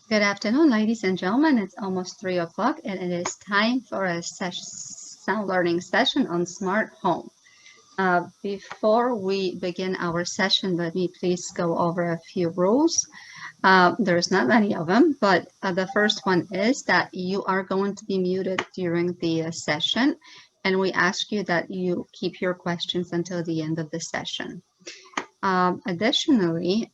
Good afternoon, ladies and gentlemen. It's almost 3 o'clock and it is time for a sound learning session on smart home. Before we begin our session, let me please go over a few rules. There's not many of them, but the first one is that you are going to be muted during the session, and we ask you that you keep your questions until the end of the session. Additionally,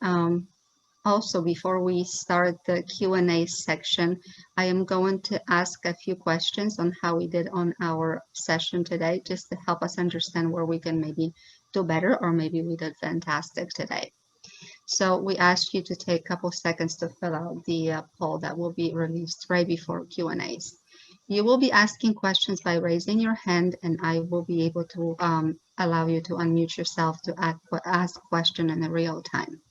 also, before we start the Q&A section, I am going to ask a few questions on how we did on our session today, just to help us understand where we can maybe do better, or maybe we did fantastic today. So we ask you to take a couple seconds to fill out the poll that will be released right before Q&As. You will be asking questions by raising your hand, and I will be able to allow you to unmute yourself to ask a question in real time.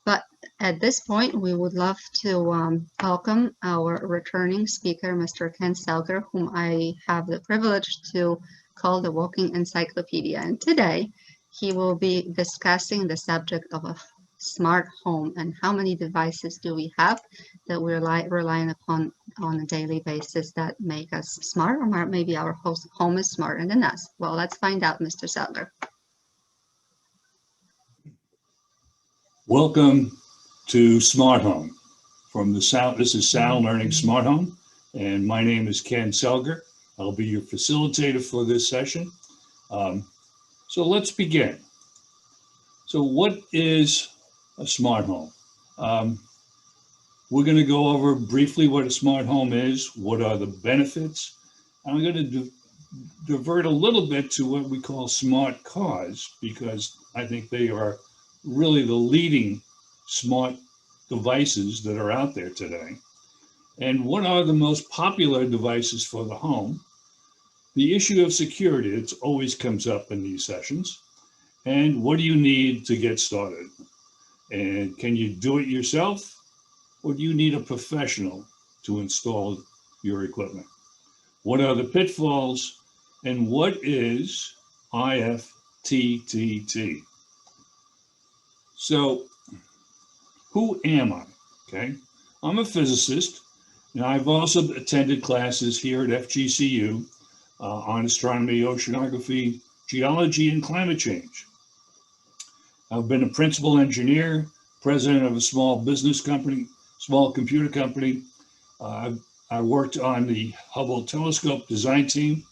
But at this point, we would love to welcome our returning speaker, Mr. Ken Selger, whom I have the privilege to call the walking encyclopedia. And today, he will be discussing the subject of a smart home and how many devices do we have that we're relying upon on a daily basis that make us smart, or maybe our home is smarter than us. Well, let's find out, Mr. Selger. Welcome to Smart Home from the Sound. This is Sound Learning Smart Home, and my name is Ken Selger. I'll be your facilitator for this session. So let's begin. So what is a smart home? We're going to go over briefly what a smart home is, what are the benefits. I'm going to divert a little bit to what we call smart cars, because I think they are really the leading smart devices that are out there today. And what are the most popular devices for the home? The issue of security, it always comes up in these sessions. And what do you need to get started? And can you do it yourself, or do you need a professional to install your equipment? What are the pitfalls, and what is IFTTT? So, who am I? Okay, I'm a physicist, and I've also attended classes here at FGCU on astronomy, oceanography, geology, and climate change. I've been a principal engineer, president of a small business company, small computer company. I worked on the Hubble telescope design team.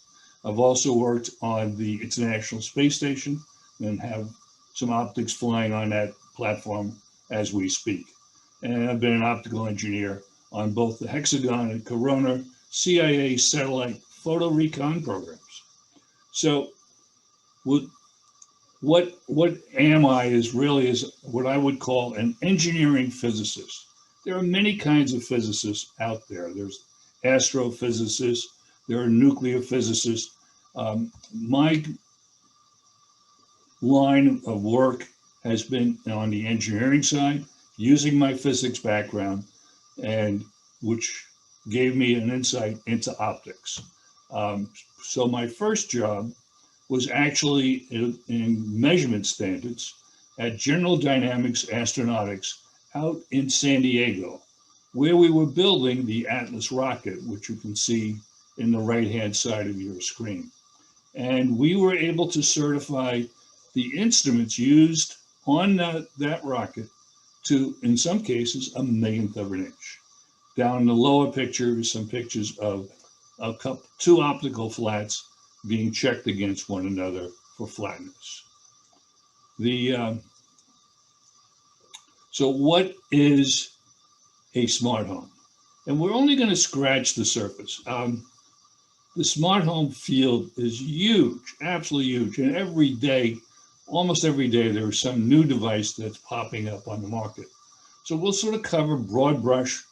I've also worked on the International Space Station and have some optics flying on that platform as we speak. And I've been an optical engineer on both the Hexagon and Corona CIA satellite photo recon programs. So what am I is what I would call an engineering physicist. There are many kinds of physicists out there. There's astrophysicists, there are nuclear physicists. My line of work has been on the engineering side, using my physics background, and which gave me an insight into optics. So my first job was actually in measurement standards at General Dynamics Astronautics out in San Diego, where we were building the Atlas rocket, which you can see in the right-hand side of your screen. And we were able to certify the instruments used on that rocket to, in some cases, a millionth of an inch. Down in the lower picture is some pictures of two optical flats being checked against one another for flatness. So what is a smart home? And we're only going to scratch the surface. The smart home field is huge, absolutely huge. And every day, almost every day, there is some new device that's popping up on the market. So we'll sort of cover broad brush,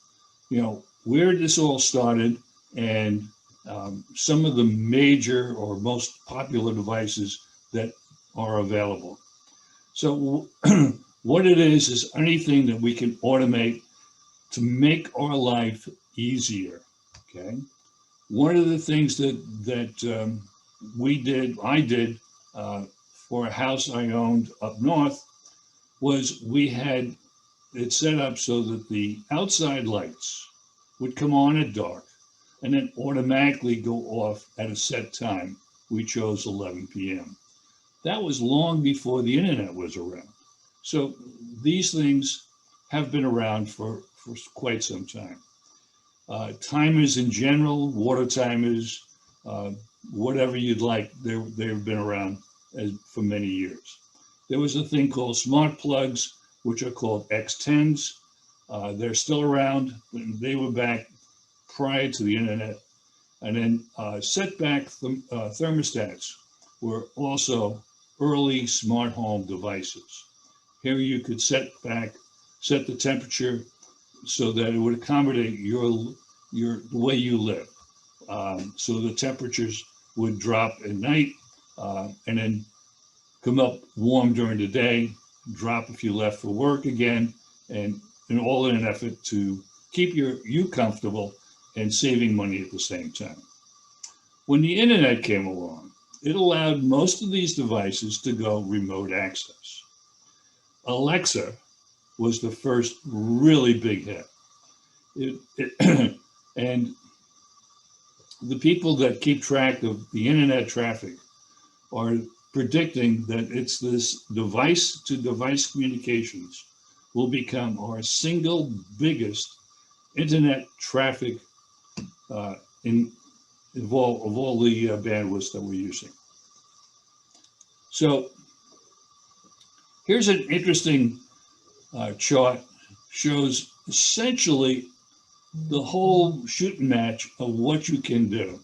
where this all started and some of the major or most popular devices that are available. So what it is anything that we can automate to make our life easier, okay? One of the things that I did for a house I owned up north was we had it's set up so that the outside lights would come on at dark and then automatically go off at a set time. We chose 11 p.m. That was long before the internet was around. So these things have been around for quite some time. Timers in general, water timers, whatever you'd like, they've been around for many years. There was a thing called smart plugs, which are called X10s. They're still around. They were back prior to the internet. And then setback thermostats were also early smart home devices. Here you could set the temperature so that it would accommodate the way you live. So the temperatures would drop at night and then come up warm during the day, drop if you left for work again, and all in an effort to keep you comfortable and saving money at the same time. When the internet came along, it allowed most of these devices to go remote access. Alexa was the first really big hit. And the people that keep track of the internet traffic are predicting that it's this device-to-device communications will become our single biggest internet traffic of all the bandwidths that we're using. So here's an interesting chart, shows essentially the whole shooting match of what you can do.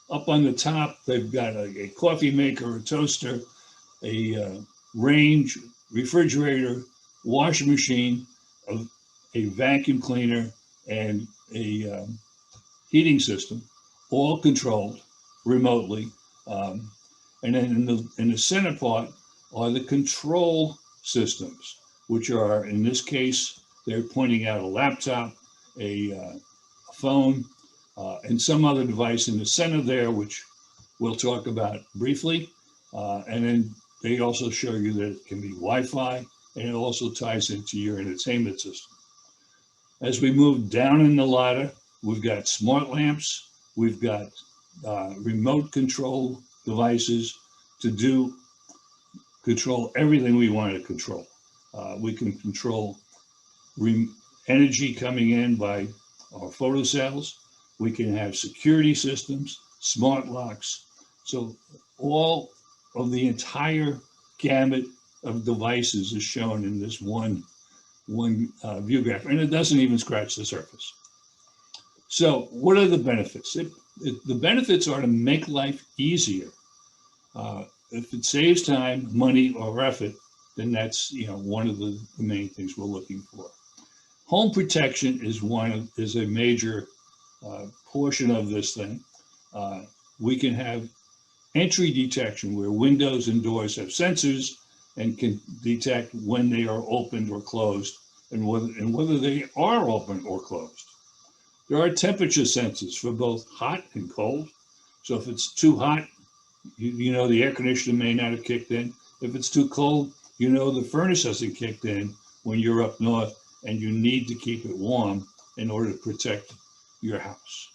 Up on the top, they've got a coffee maker, a toaster, a range, refrigerator, washing machine, a vacuum cleaner, and a heating system, all controlled remotely. And then in the center part are the control systems, which are, in this case, they're pointing out a laptop, a phone, and some other device in the center there, which we'll talk about briefly. And then they also show you that it can be Wi-Fi, and it also ties into your entertainment system. As we move down in the ladder, we've got smart lamps, we've got remote control devices to control everything we want to control. We can control energy coming in by our photocells. We can have security systems, smart locks. So all of the entire gamut of devices is shown in this one view graph, and it doesn't even scratch the surface. So what are the benefits? The benefits are to make life easier. If it saves time, money, or effort, then that's one of the main things we're looking for. Home protection is a major portion of this thing. We can have entry detection where windows and doors have sensors and can detect when they are opened or closed and whether they are open or closed. There are temperature sensors for both hot and cold. So if it's too hot, the air conditioner may not have kicked in. If it's too cold, the furnace hasn't kicked in when you're up north and you need to keep it warm in order to protect your house.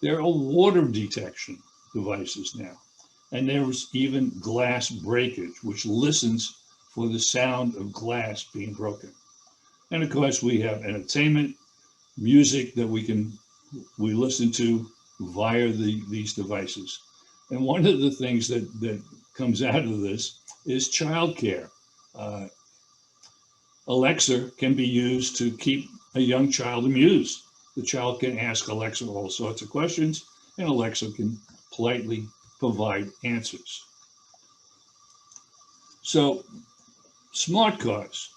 There are water detection devices now. And there's even glass breakage, which listens for the sound of glass being broken. And of course, we have entertainment, music that we listen to via these devices. And one of the things that comes out of this is childcare. Alexa can be used to keep a young child amused. The child can ask Alexa all sorts of questions, and Alexa can politely provide answers. So, smart cars.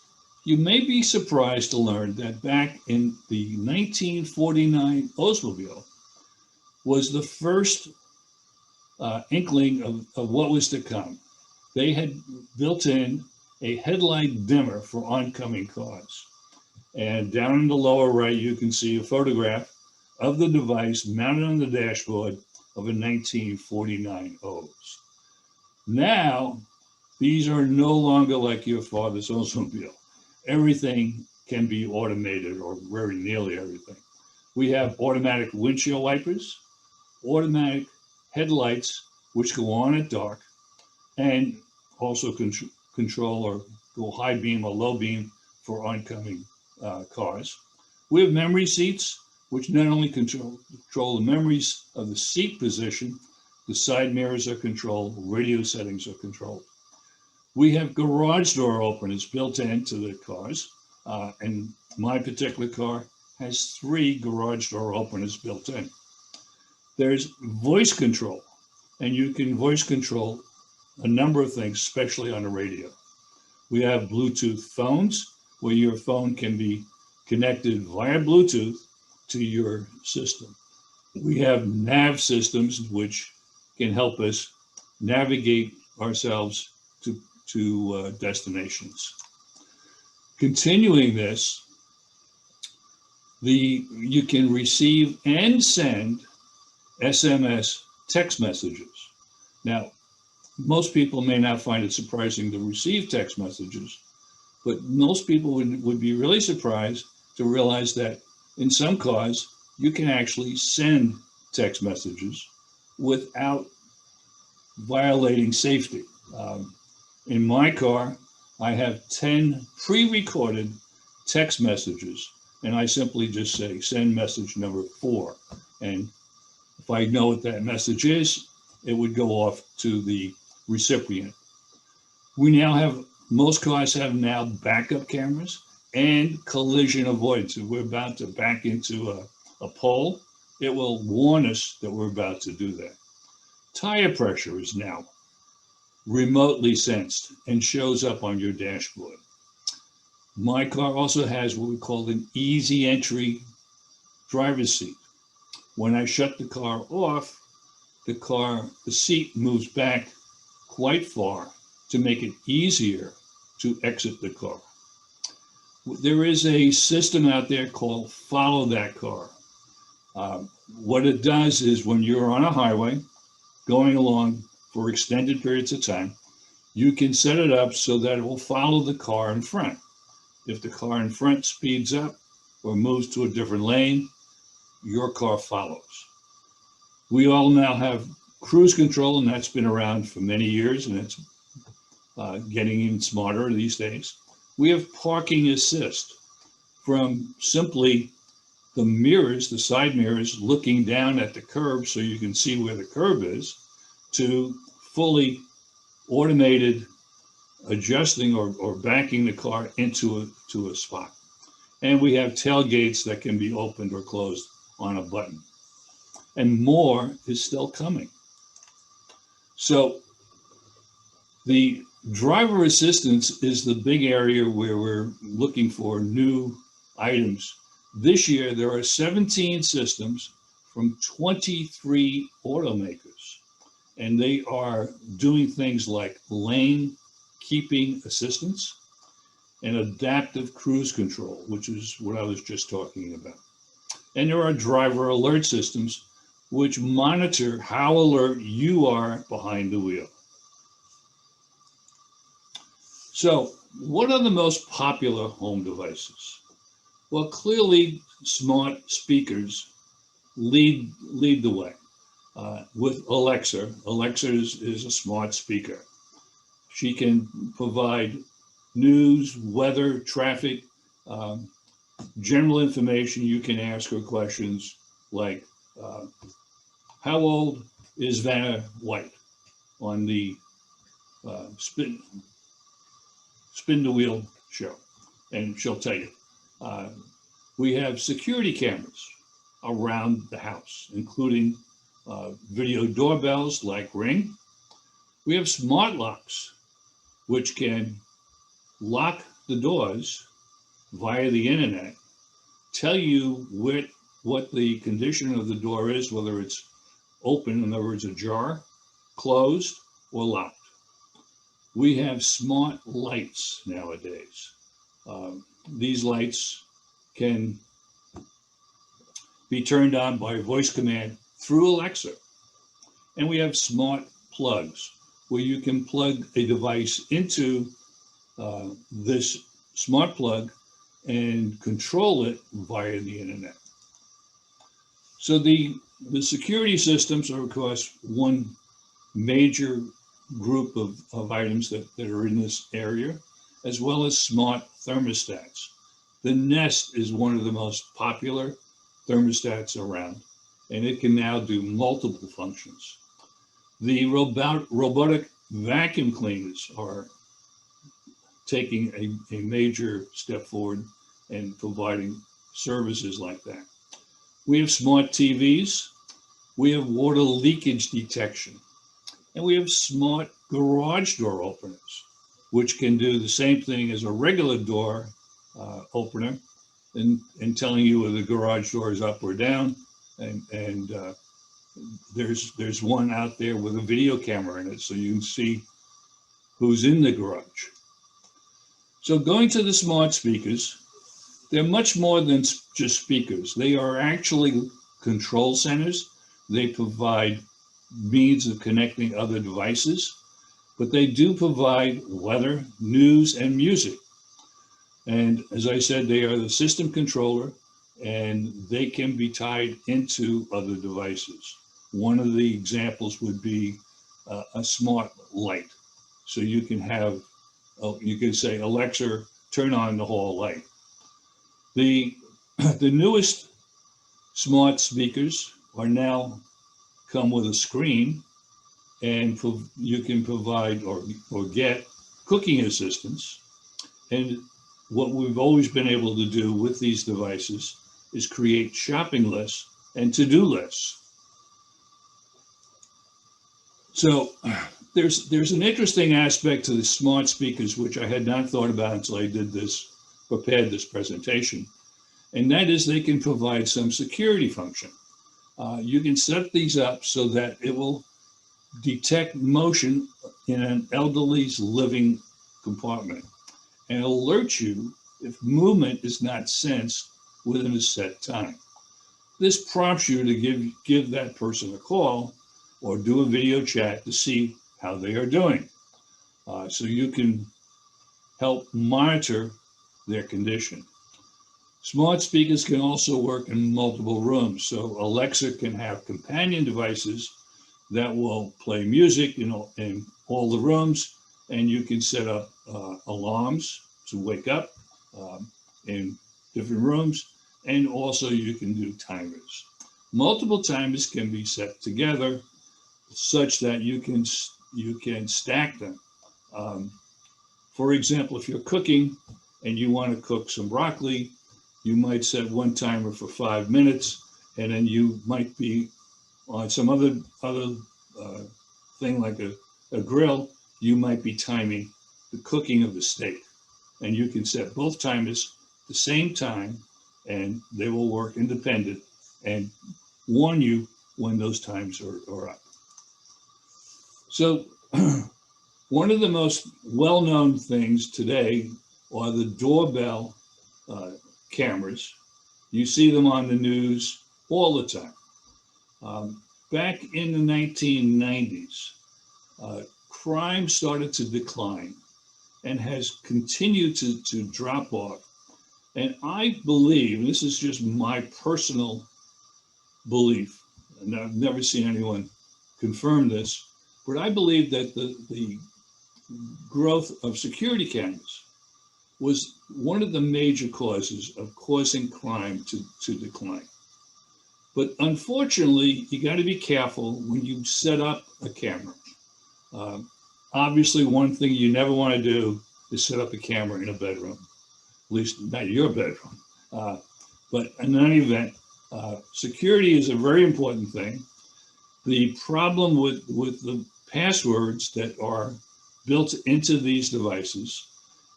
You may be surprised to learn that back in the 1949 Oldsmobile was the first inkling of what was to come. They had built in a headlight dimmer for oncoming cars. And down in the lower right, you can see a photograph of the device mounted on the dashboard of a 1949 Olds. Now, these are no longer like your father's Oldsmobile. everything can be automated, or very nearly everything. We have automatic windshield wipers, automatic headlights, which go on at dark, and also control or go high beam or low beam for oncoming cars. We have memory seats, which not only control the memories of the seat position, the side mirrors are controlled, radio settings are controlled. We have garage door openers built into the cars, and my particular car has 3 garage door openers built in. There's voice control, and you can voice control a number of things, especially on the radio. We have Bluetooth phones, where your phone can be connected via Bluetooth to your system. We have nav systems, which can help us navigate ourselves to destinations. Continuing this, you can receive and send SMS text messages. Now, most people may not find it surprising to receive text messages, but most people would be really surprised to realize that in some cars, you can actually send text messages without violating safety. In my car, I have 10 pre-recorded text messages, and I simply just say, send message number 4. And if I know what that message is, it would go off to the recipient. Most cars have now backup cameras and collision avoidance. If we're about to back into a pole, it will warn us that we're about to do that. Tire pressure is now remotely sensed and shows up on your dashboard. My car also has what we call an easy entry driver's seat. When I shut the car off, the seat moves back quite far to make it easier to exit the car. There is a system out there called Follow That Car. What it does is when you're on a highway going along for extended periods of time, you can set it up so that it will follow the car in front. If the car in front speeds up or moves to a different lane, your car follows. We all now have cruise control, and that's been around for many years, and it's getting even smarter these days. We have parking assist, from simply the mirrors, the side mirrors, looking down at the curb so you can see where the curb is, to fully automated adjusting or backing the car into a spot. And we have tailgates that can be opened or closed on a button. And more is still coming. So the driver assistance is the big area where we're looking for new items. This year, there are 17 systems from 23 automakers, and they are doing things like lane keeping assistance and adaptive cruise control, which is what I was just talking about. And there are driver alert systems which monitor how alert you are behind the wheel. So, what are the most popular home devices? Well, clearly, smart speakers lead the way. With Alexa, Alexa is a smart speaker. She can provide news, weather, traffic, general information. You can ask her questions like, how old is Vanna White on the spin the wheel show? And she'll tell you. We have security cameras around the house, including video doorbells like Ring. We have smart locks, which can lock the doors via the internet, tell you what the condition of the door is, whether it's open, in other words, ajar, closed, or locked. We have smart lights nowadays. These lights can be turned on by voice command through Alexa. And we have smart plugs, where you can plug a device into this smart plug and control it via the internet. So the security systems are, of course, one major group of items that are in this area, as well as smart thermostats. The Nest is one of the most popular thermostats around, and it can now do multiple functions. The robotic vacuum cleaners are taking a major step forward and providing services like that. We have smart TVs, we have water leakage detection, and we have smart garage door openers, which can do the same thing as a regular door opener and telling you whether the garage door is up or down. And there's one out there with a video camera in it, so you can see who's in the garage. So going to the smart speakers, they're much more than just speakers. They are actually control centers. They provide means of connecting other devices, but they do provide weather, news, and music. And as I said, they are the system controller, and they can be tied into other devices. One of the examples would be a smart light. So you can have, you can say, Alexa, turn on the hall light. The newest smart speakers are now come with a screen, and you can provide or get cooking assistance. And what we've always been able to do with these devices is create shopping lists and to-do lists. So there's an interesting aspect to the smart speakers, which I had not thought about until I prepared this presentation. And that is they can provide some security function. You can set these up so that it will detect motion in an elderly's living compartment and alert you if movement is not sensed within a set time. This prompts you to give that person a call or do a video chat to see how they are doing. So you can help monitor their condition. Smart speakers can also work in multiple rooms. So Alexa can have companion devices that will play music in all the rooms, and you can set up alarms to wake up in different rooms, and also you can do timers. Multiple timers can be set together such that you can stack them. For example, if you're cooking and you want to cook some broccoli, you might set one timer for 5 minutes, and then you might be on some other thing like a grill, you might be timing the cooking of the steak. And you can set both timers at the same time, and they will work independent and warn you when those times are up. So one of the most well-known things today are the doorbell cameras. You see them on the news all the time. Back in the 1990s, crime started to decline and has continued to drop off. And I believe, and this is just my personal belief, and I've never seen anyone confirm this, but I believe that the growth of security cameras was one of the major causes of causing crime to decline. But unfortunately, you got to be careful when you set up a camera. Obviously, one thing you never want to do is set up a camera in a bedroom, at least not your bedroom. But in any event, security is a very important thing. The problem with the passwords that are built into these devices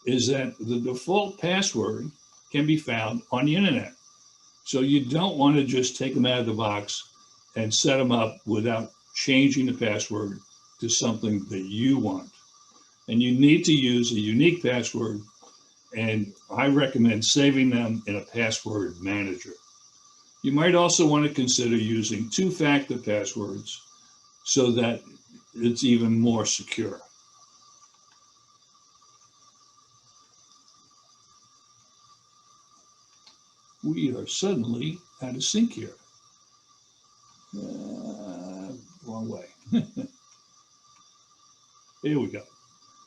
is that the default password can be found on the internet. So you don't want to just take them out of the box and set them up without changing the password to something that you want. And you need to use a unique password, and I recommend saving them in a password manager. You might also want to consider using two-factor passwords so that it's even more secure. we are suddenly out of sync here. Wrong way. Here we go.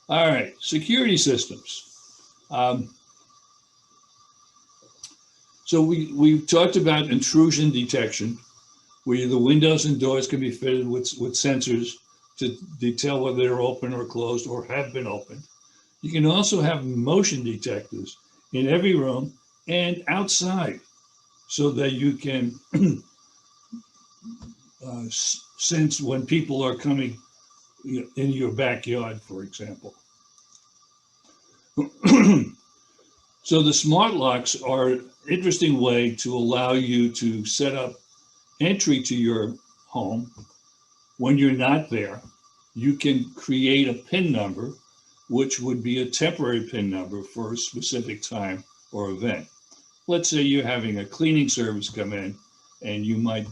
All right, security systems. So we've talked about intrusion detection, where the windows and doors can be fitted with sensors to tell whether they're open or closed or have been opened. You can also have motion detectors in every room and outside, so that you can sense when people are coming in your backyard, for example. So the smart locks are an interesting way to allow you to set up entry to your home when you're not there. You can create a PIN number, which would be a temporary PIN number for a specific time or event. Let's say you're having a cleaning service come in, and you might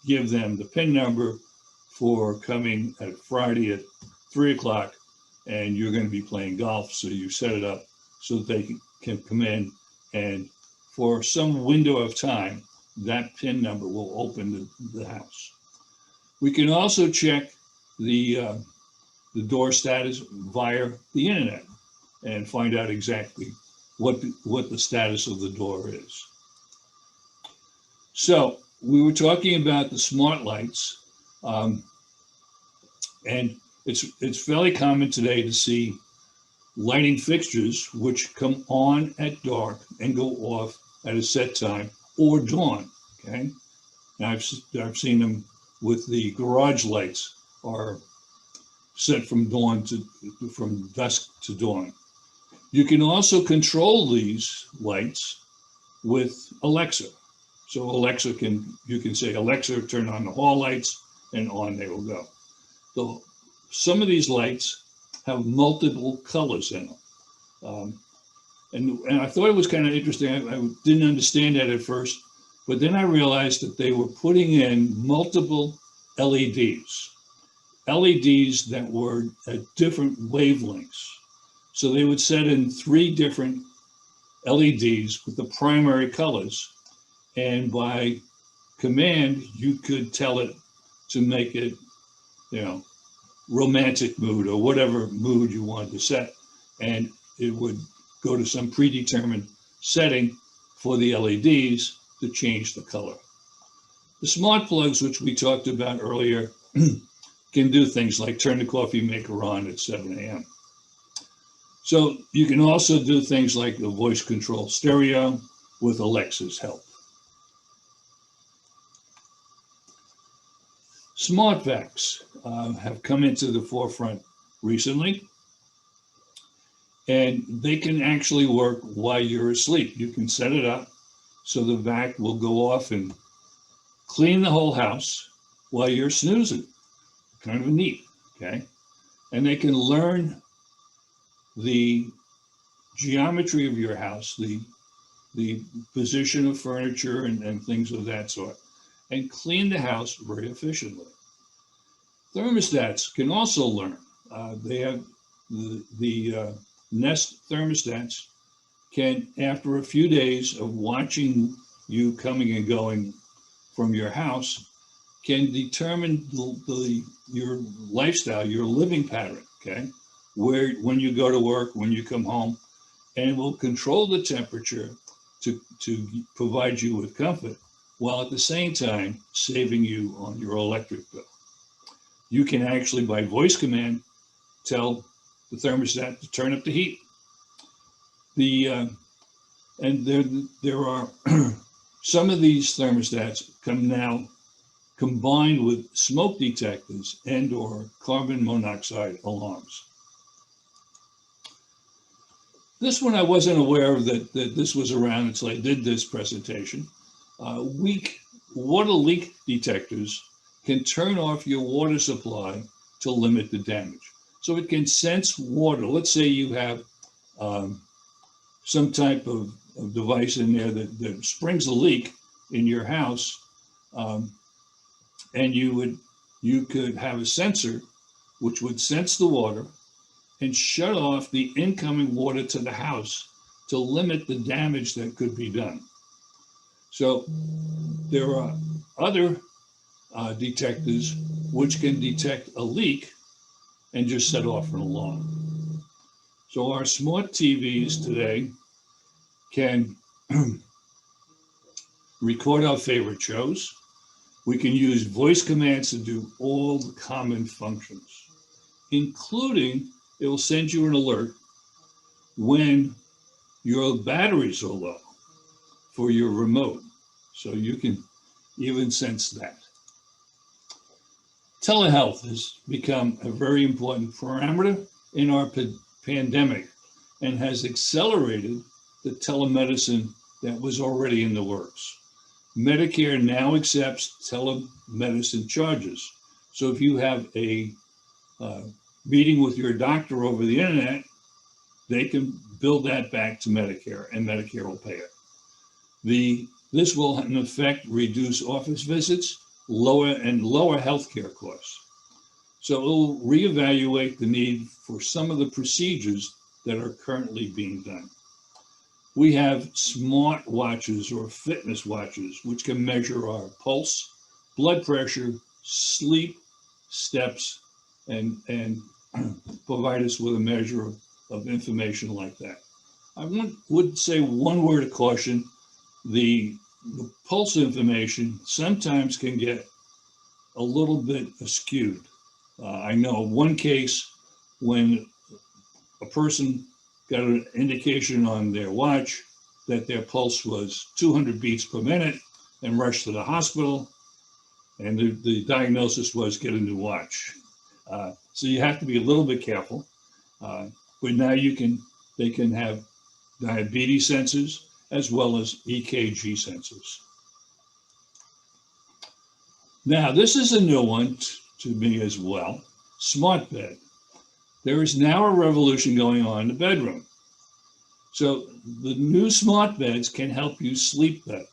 give them the PIN number for coming at Friday at 3 o'clock, and you're going to be playing golf. So you set it up so that they can come in, and for some window of time, that PIN number will open the house. We can also check the door status via the internet and find out exactly what the status of the door is. So we were talking about the smart lights, and it's fairly common today to see lighting fixtures which come on at dark and go off at a set time or dawn. Okay, and I've seen them with the garage lights are set from dusk to dawn. You can also control these lights with Alexa. So Alexa you can say, Alexa, turn on the hall lights, and on they will go. Some of these lights have multiple colors in them. And I thought it was kind of interesting. I didn't understand that at first, but then I realized that they were putting in multiple LEDs that were at different wavelengths. So they would set in 3 different LEDs with the primary colors, and by command, you could tell it to make it, romantic mood or whatever mood you wanted to set, and it would go to some predetermined setting for the LEDs to change the color. The smart plugs, which we talked about earlier, can do things like turn the coffee maker on at 7 a.m. So you can also do things like the voice control stereo with Alexa's help. Smart vacs have come into the forefront recently, and they can actually work while you're asleep. You can set it up so the vac will go off and clean the whole house while you're snoozing. Kind of neat, okay? And they can learn the geometry of your house, the position of furniture and things of that sort, and clean the house very efficiently. Thermostats can also learn. They have the Nest thermostats can, after a few days of watching you coming and going from your house, can determine your lifestyle, your living pattern, okay? When you go to work, when you come home, and will control the temperature to provide you with comfort, while at the same time saving you on your electric bill. You can actually, by voice command, tell the thermostat to turn up the heat. And there are some of these thermostats come now combined with smoke detectors and or carbon monoxide alarms. This one I wasn't aware of that this was around until I did this presentation. Water leak detectors can turn off your water supply to limit the damage. So it can sense water. Let's say you have some type of device in there that springs a leak in your house, and you could have a sensor which would sense the water and shut off the incoming water to the house to limit the damage that could be done. So there are other detectors which can detect a leak and just set off an alarm. So our smart TVs today can record our favorite shows. We can use voice commands to do all the common functions, including it will send you an alert when your batteries are low for your remote. So you can even sense that. Telehealth has become a very important parameter in our pandemic and has accelerated the telemedicine that was already in the works. Medicare now accepts telemedicine charges. So if you have a meeting with your doctor over the internet, they can bill that back to Medicare and Medicare will pay it. This will in effect reduce office visits, lower healthcare costs. So it will reevaluate the need for some of the procedures that are currently being done. We have smart watches or fitness watches, which can measure our pulse, blood pressure, sleep, steps, and provide us with a measure of information like that. I would say one word of caution. The pulse information sometimes can get a little bit skewed. I know one case when a person got an indication on their watch that their pulse was 200 beats per minute and rushed to the hospital, and the diagnosis was get a new watch. So you have to be a little bit careful. But now they can have diabetes sensors as well as EKG sensors. Now, this is a new one to me as well, smart bed. There is now a revolution going on in the bedroom. So the new smart beds can help you sleep better,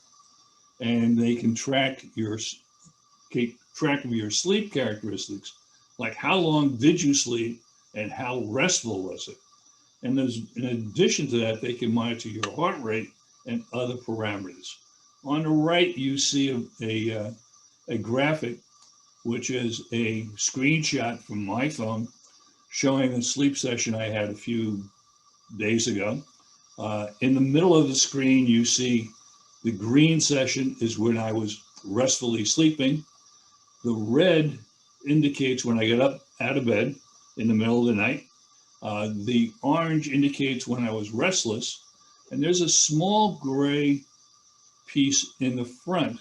and they can keep track of your sleep characteristics, like how long did you sleep and how restful was it? And in addition to that, they can monitor your heart rate and other parameters. On the right, you see a graphic, which is a screenshot from my phone showing a sleep session I had a few days ago. In the middle of the screen, you see the green session is when I was restfully sleeping. The red indicates when I get up out of bed in the middle of the night. The orange indicates when I was restless. And there's a small gray piece in the front,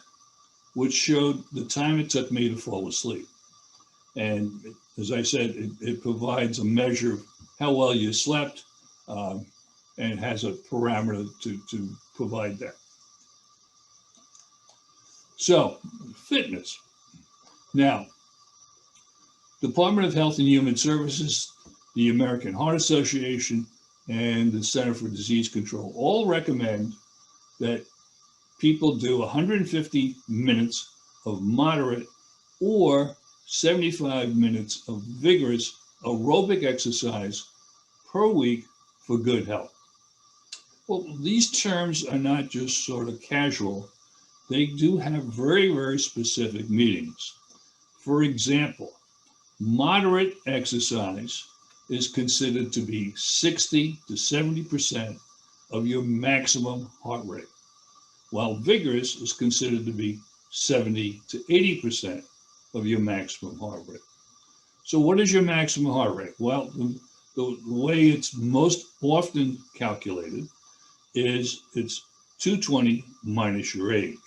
which showed the time it took me to fall asleep. And as I said, it provides a measure of how well you slept, and it has a parameter to provide that. So, fitness. Now, Department of Health and Human Services, the American Heart Association, and the Center for Disease Control all recommend that people do 150 minutes of moderate or 75 minutes of vigorous aerobic exercise per week for good health. Well, these terms are not just sort of casual. They do have very, very specific meanings. For example, moderate exercise is considered to be 60 to 70% of your maximum heart rate, while vigorous is considered to be 70 to 80% of your maximum heart rate. So what is your maximum heart rate? Well, the way it's most often calculated is it's 220 minus your age.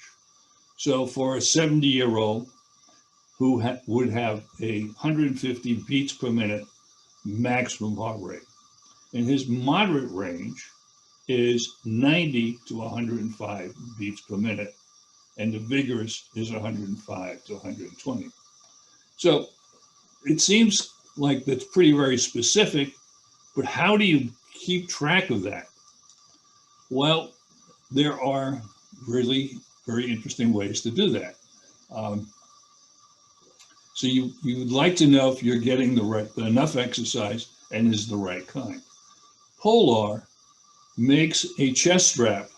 So for a 70-year-old who would have 150 beats per minute maximum heart rate, and his moderate range is 90 to 105 beats per minute, and the vigorous is 105 to 120. So it seems like that's pretty very specific, but how do you keep track of that? Well, there are really very interesting ways to do that. So you would like to know if you're getting enough exercise and is the right kind. Polar makes a chest strap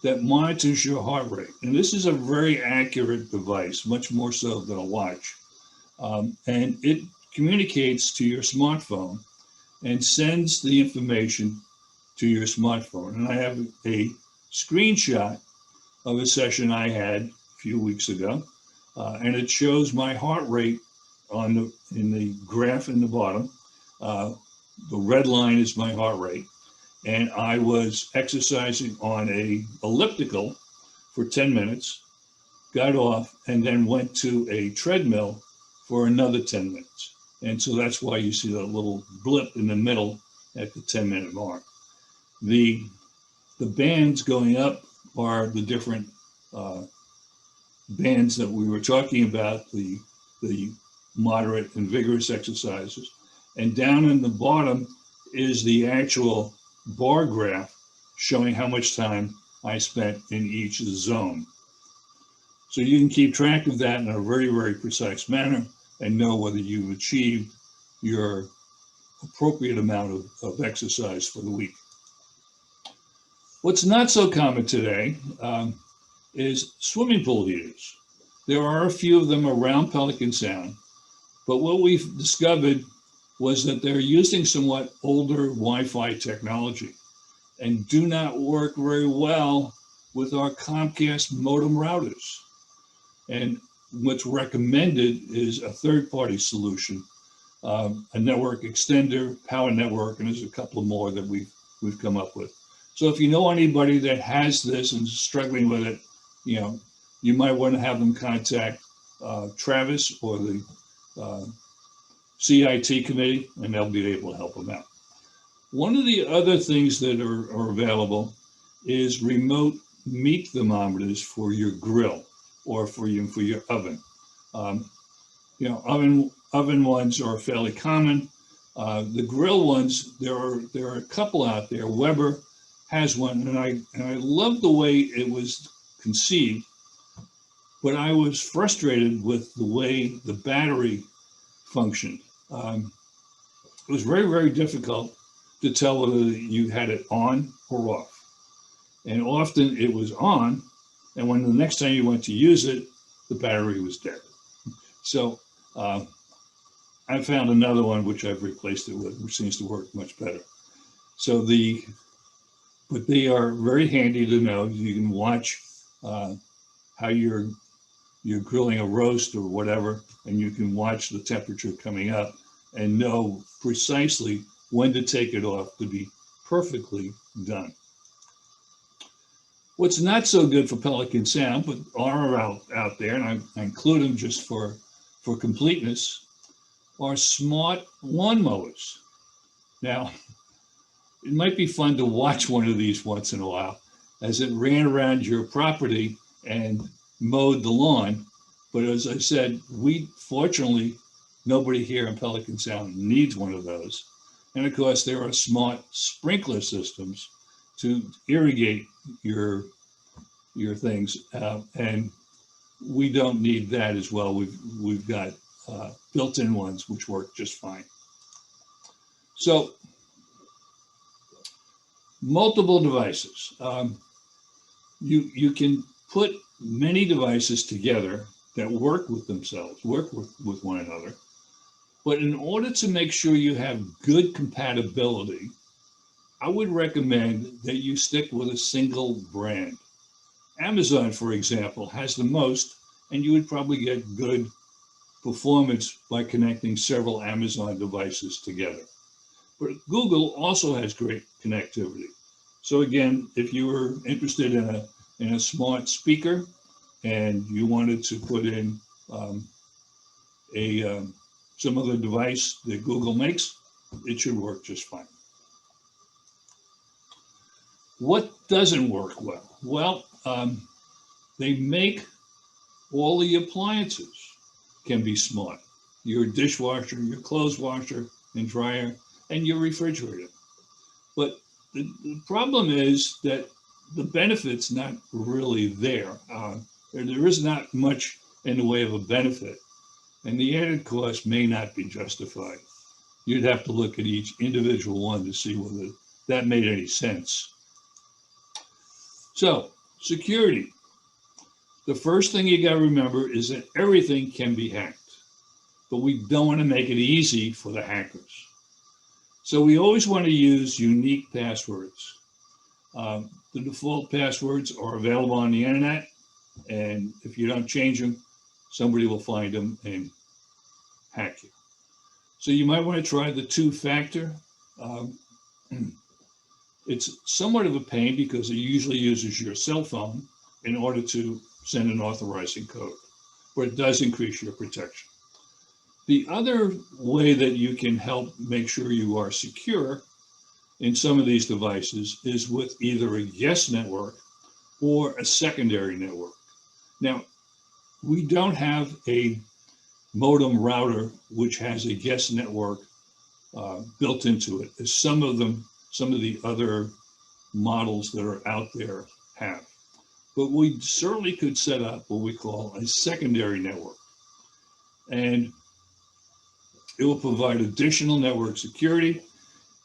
that monitors your heart rate. And this is a very accurate device, much more so than a watch. And it communicates to your smartphone and sends the information to your smartphone. And I have a screenshot of a session I had a few weeks ago, and it shows my heart rate in the graph in the bottom. The red line is my heart rate, and I was exercising on a elliptical for 10 minutes, got off, and then went to a treadmill for another 10 minutes. And so that's why you see that little blip in the middle at the 10-minute mark. The bands going up are the different bands that we were talking about, the moderate and vigorous exercises. And down in the bottom is the actual bar graph showing how much time I spent in each zone. So you can keep track of that in a very, very precise manner and know whether you've achieved your appropriate amount of exercise for the week. What's not so common today is swimming pool heaters. There are a few of them around Pelican Sound, but what we've discovered was that they're using somewhat older Wi-Fi technology and do not work very well with our Comcast modem routers. And what's recommended is a third-party solution, a network extender, power network, and there's a couple of more that we've come up with. So if you know anybody that has this and is struggling with it, you might want to have them contact Travis or the CIT committee, and they'll be able to help them out. One of the other things that are available is remote meat thermometers for your grill or for your oven. Oven ones are fairly common. The grill ones, there are a couple out there. Weber has one, and I love the way it was conceived, but I was frustrated with the way the battery functioned. It was very, very difficult to tell whether you had it on or off. And often it was on, and when the next time you went to use it, the battery was dead. So I found another one which I've replaced it with, which seems to work much better. So but they are very handy to know. You can watch how you're grilling a roast or whatever, and you can watch the temperature coming up and know precisely when to take it off to be perfectly done. What's not so good for Pelican Sound, but are out there, and I include them just for completeness, are smart lawnmowers. Now, it might be fun to watch one of these once in a while as it ran around your property and mowed the lawn. But as I said, fortunately, nobody here in Pelican Sound needs one of those. And of course, there are smart sprinkler systems to irrigate your things, and we don't need that as well. We've got built-in ones which work just fine. So, multiple devices. You can put many devices together that work with themselves, work with one another. But in order to make sure you have good compatibility, I would recommend that you stick with a single brand. Amazon, for example, has the most, and you would probably get good performance by connecting several Amazon devices together. But Google also has great connectivity. So again, if you were interested in a smart speaker and you wanted to put in some other device that Google makes, it should work just fine. What doesn't work well? Well, they make all the appliances can be smart. Your dishwasher, your clothes washer and dryer, and your refrigerator. But the problem is that the benefit's not really there. There is not much in the way of a benefit, and the added cost may not be justified. You'd have to look at each individual one to see whether that made any sense. So, Security. The first thing you got to remember is that everything can be hacked, but we don't want to make it easy for the hackers. So we always want to use unique passwords. The default passwords are available on the internet, and if you don't change them, somebody will find them and hack you. So you might want to try the two-factor. It's somewhat of a pain because it usually uses your cell phone in order to send an authorizing code, but it does increase your protection. The other way that you can help make sure you are secure in some of these devices is with either a guest network or a secondary network. Now, we don't have a modem router which has a guest network built into it, as some of the other models that are out there have. But we certainly could set up what we call a secondary network. And it will provide additional network security,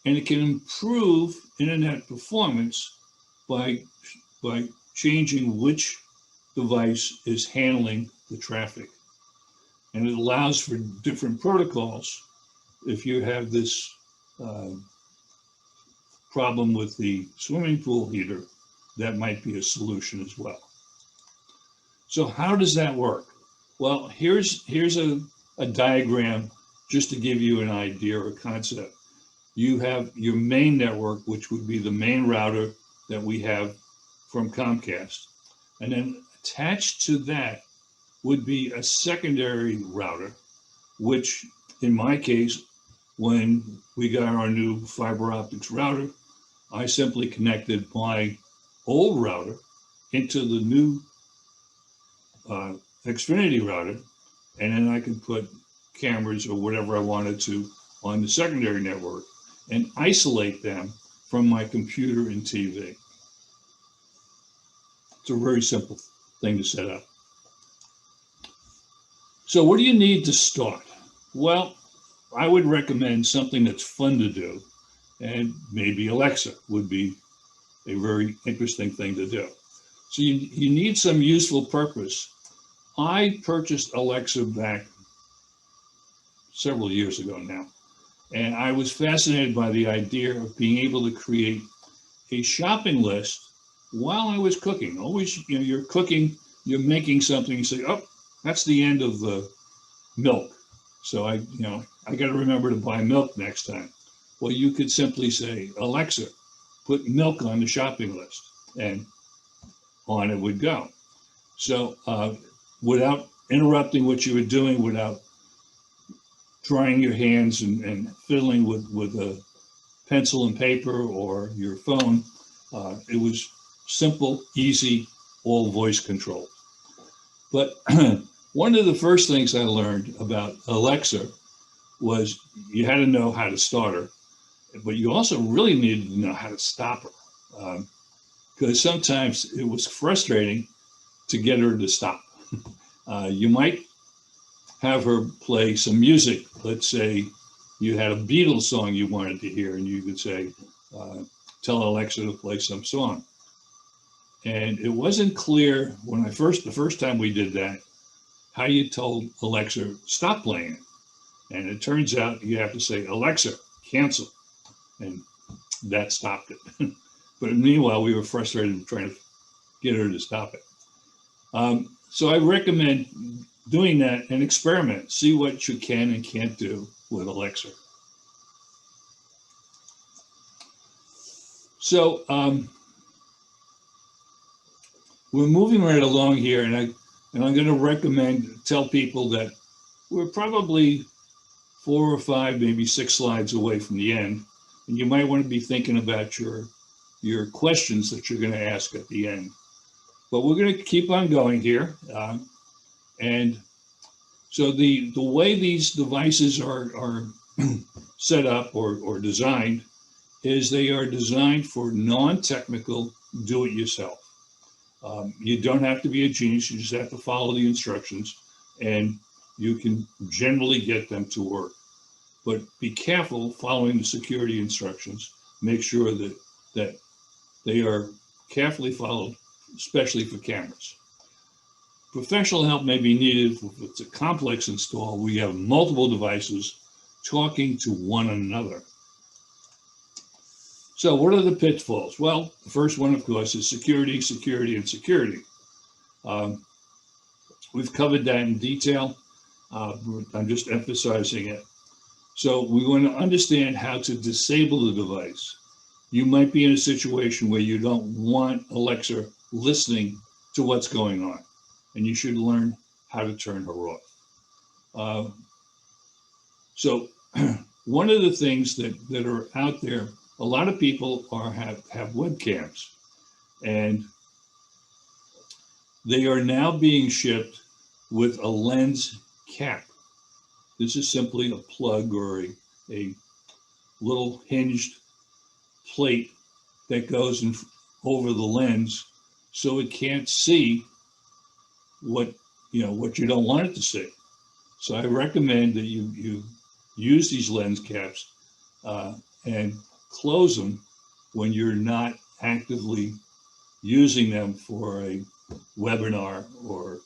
and it can improve internet performance by changing which device is handling the traffic. And it allows for different protocols. If you have this problem with the swimming pool heater, that might be a solution as well. So how does that work? Well, here's a diagram just to give you an idea or concept. You have your main network, which would be the main router that we have from Comcast. And then attached to that would be a secondary router, which in my case, when we got our new fiber optics router, I simply connected my old router into the new Xfinity router, and then I could put cameras or whatever I wanted to on the secondary network and isolate them from my computer and TV. It's a very simple thing to set up. So what do you need to start? Well, I would recommend something that's fun to do, and maybe Alexa would be a very interesting thing to do. So you need some useful purpose. I purchased Alexa back several years ago now, and I was fascinated by the idea of being able to create a shopping list while I was cooking. Always, you're cooking, you're making something, you say, oh, that's the end of the milk. So I got to remember to buy milk next time. Well, you could simply say, Alexa, put milk on the shopping list, and on it would go. So without interrupting what you were doing, without drying your hands and fiddling with a pencil and paper or your phone, it was simple, easy, all voice control. But one of the first things I learned about Alexa was you had to know how to start her, but you also really needed to know how to stop her, because sometimes it was frustrating to get her to stop. You might have her play some music. Let's say you had a Beatles song you wanted to hear, and you could say, tell Alexa to play some song. And it wasn't clear when the first time we did that, how you told Alexa, stop playing it. And it turns out you have to say, Alexa, cancel. And that stopped it. But meanwhile, we were frustrated trying to get her to stop it. So I recommend doing that and experiment, see what you can and can't do with Alexa. So we're moving right along here, and I'm going to tell people that we're probably 4 or 5, maybe 6 slides away from the end, and you might want to be thinking about your questions that you're going to ask at the end. But we're going to keep on going here, and so the way these devices are set up or designed is they are designed for non-technical do-it-yourself. You don't have to be a genius, you just have to follow the instructions, and you can generally get them to work. But be careful following the security instructions. Make sure that they are carefully followed especially for cameras. Professional help may be needed if it's a complex install. We have multiple devices talking to one another. So what are the pitfalls? Well, the first one, of course, is security, security, and security. We've covered that in detail. I'm just emphasizing it. So we want to understand how to disable the device. You might be in a situation where you don't want Alexa listening to what's going on, and you should learn how to turn her off. So one of the things that are out there, a lot of people have webcams, and they are now being shipped with a lens cap. This is simply a plug or a little hinged plate that goes over the lens so it can't see what you don't want it to see. So I recommend that you use these lens caps and close them when you're not actively using them for a webinar or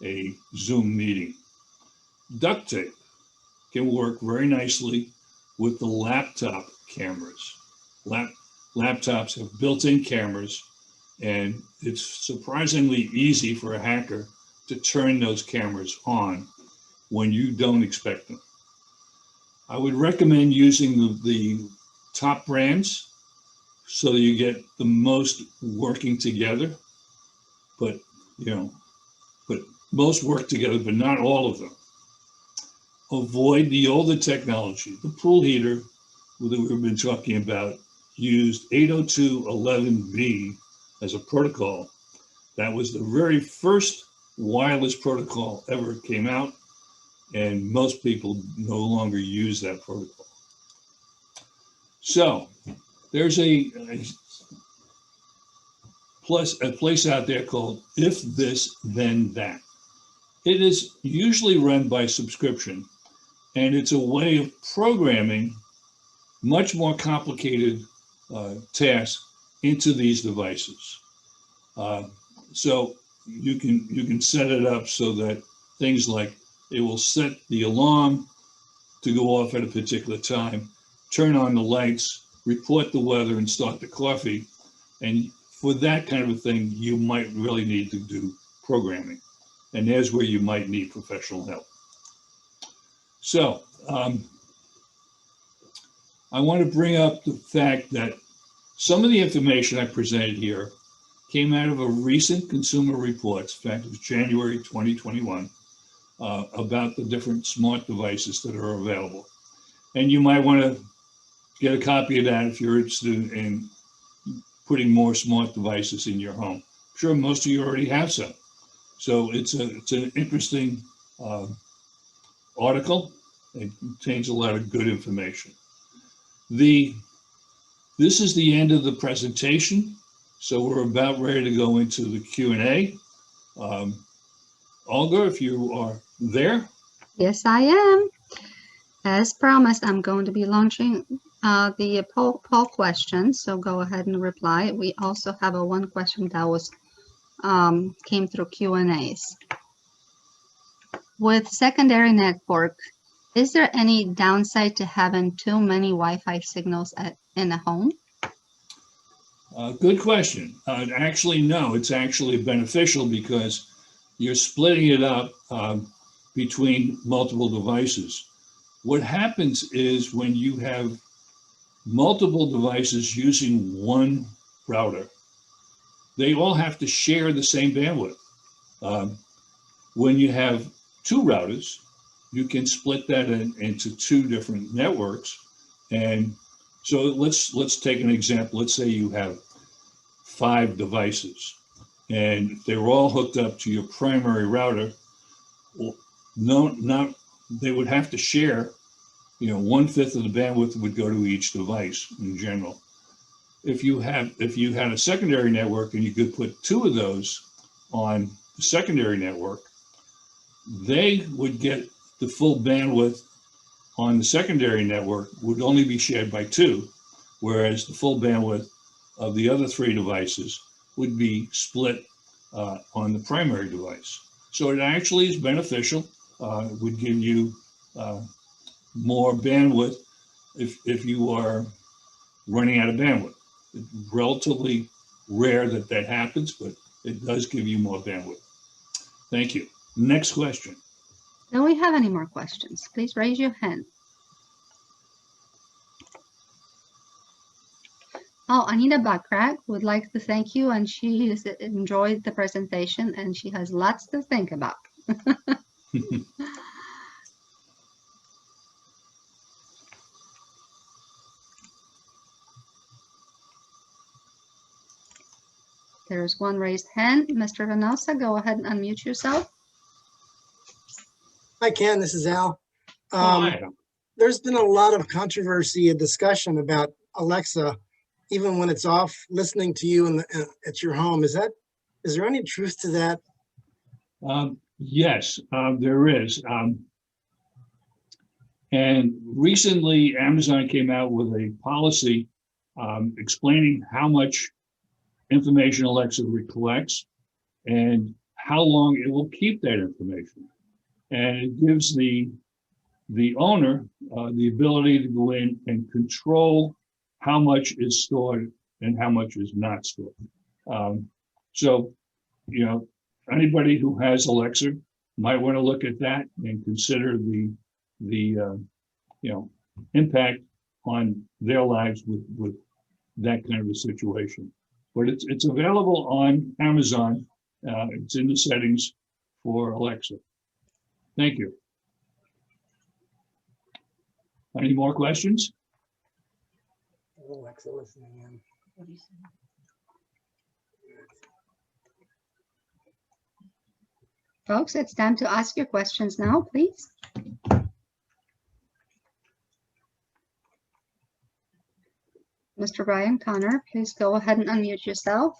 a Zoom meeting. Duct tape can work very nicely with the laptop cameras. Laptops have built-in cameras, and it's surprisingly easy for a hacker to turn those cameras on when you don't expect them. I would recommend using the top brands so that you get the most working together, but most work together, but not all of them. Avoid the older technology. The pool heater that we've been talking about used 802.11b as a protocol. That was the very first wireless protocol ever came out, and most people no longer use that protocol. So there's a place out there called If This Then That. It is usually run by subscription, and it's a way of programming much more complicated tasks into these devices. So you can set it up so that things like it will set the alarm to go off at a particular time, turn on the lights, report the weather, and start the coffee. And for that kind of a thing, you might really need to do programming. And there's where you might need professional help. So I want to bring up the fact that some of the information I presented here came out of a recent Consumer Reports, in fact, it was January 2021, about the different smart devices that are available. And you might want to get a copy of that if you're interested in putting more smart devices in your home. I'm sure most of you already have some. So it's an interesting article. It contains a lot of good information. This is the end of the presentation. So we're about ready to go into the Q&A. Olga, if you are there. Yes, I am. As promised, I'm going to be launching the poll questions, so go ahead and reply. We also have one question that was came through Q&As. With secondary network, is there any downside to having too many Wi-Fi signals in a home? Good question. Actually, no, it's actually beneficial because you're splitting it up between multiple devices. What happens is when you have multiple devices using one router, they all have to share the same bandwidth. When you have two routers, you can split that into two different networks. And so let's take an example. Let's say you have 5 devices, and they're all hooked up to your primary router. They would have to share. 1/5 of the bandwidth would go to each device in general. If you had a secondary network and you could put 2 of those on the secondary network, they would get the full bandwidth on the secondary network would only be shared by 2, whereas the full bandwidth of the other 3 devices would be split on the primary device. So it actually is beneficial. It would give you more bandwidth if you are running out of bandwidth. It's relatively rare that that happens, but it does give you more bandwidth. Thank you. Next question. Do we have any more questions? Please raise your hand. Oh, Anita Backrack would like to thank you, and she has enjoyed the presentation, and she has lots to think about. There's one raised hand. Mr. Venosa, go ahead and unmute yourself. Hi, Ken. This is Al. Hi. There's been a lot of controversy and discussion about Alexa, even when it's off listening to you at your home. Is there any truth to that? Yes, there is. And recently, Amazon came out with a policy explaining how much information Alexa collects and how long it will keep that information. And it gives the owner the ability to go in and control how much is stored and how much is not stored. So, you know, anybody who has Alexa might want to look at that and consider the you know, impact on their lives with that kind of a situation. But it's available on Amazon. It's in the settings for Alexa. Thank you. Any more questions? Alexa listening in. Folks, it's time to ask your questions now, please. Mr. Brian Connor, please go ahead and unmute yourself.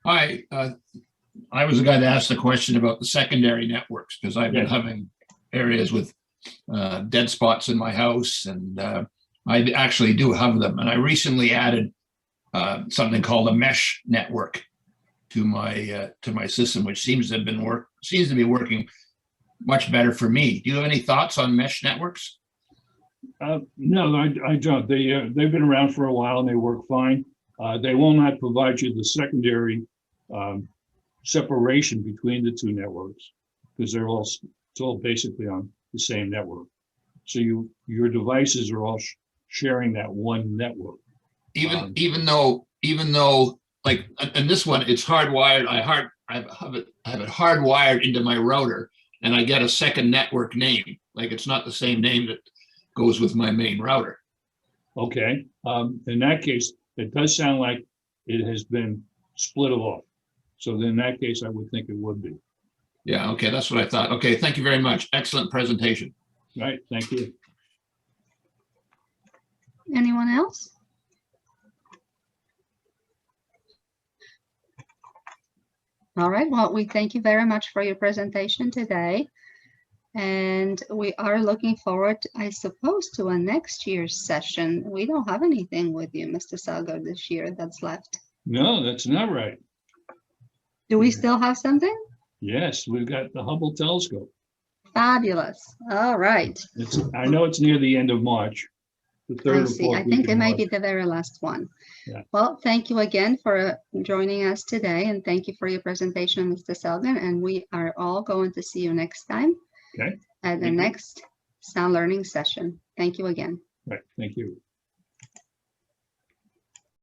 Hi, I was the guy that asked the question about the secondary networks because I've been Yes. having areas with dead spots in my house, and I actually do have them. And I recently added something called a mesh network to my system, which seems to be working much better for me. Do you have any thoughts on mesh networks? No, I don't. They've been around for a while and they work fine. They will not provide you the secondary separation between the two networks because it's all basically on the same network. So your devices are all sharing that one network. Even though like in this one it's hardwired, I have it hardwired into my router, and I get a second network name. Like it's not the same name that goes with my main router. Okay. In that case, it does sound like it has been split off. So in that case, I would think it would be. Yeah, okay, that's what I thought. Okay, thank you very much. Excellent presentation. All right, thank you. Anyone else? All right, well, we thank you very much for your presentation today. And we are looking forward, I suppose, to a next year's session. We don't have anything with you, Mr. Salgo, this year that's left. No, that's not right. Do we still have something? Yes, we've got the Hubble telescope. Fabulous. All right. I know it's near the end of March. The third I or see. fourth I week think of it may March. be the very last one. Yeah. Well, thank you again for joining us today, and thank you for your presentation, Mr. Selden. And we are all going to see you next time Okay. at the Thank you. next Sound Learning session. Thank you again. Right, thank you.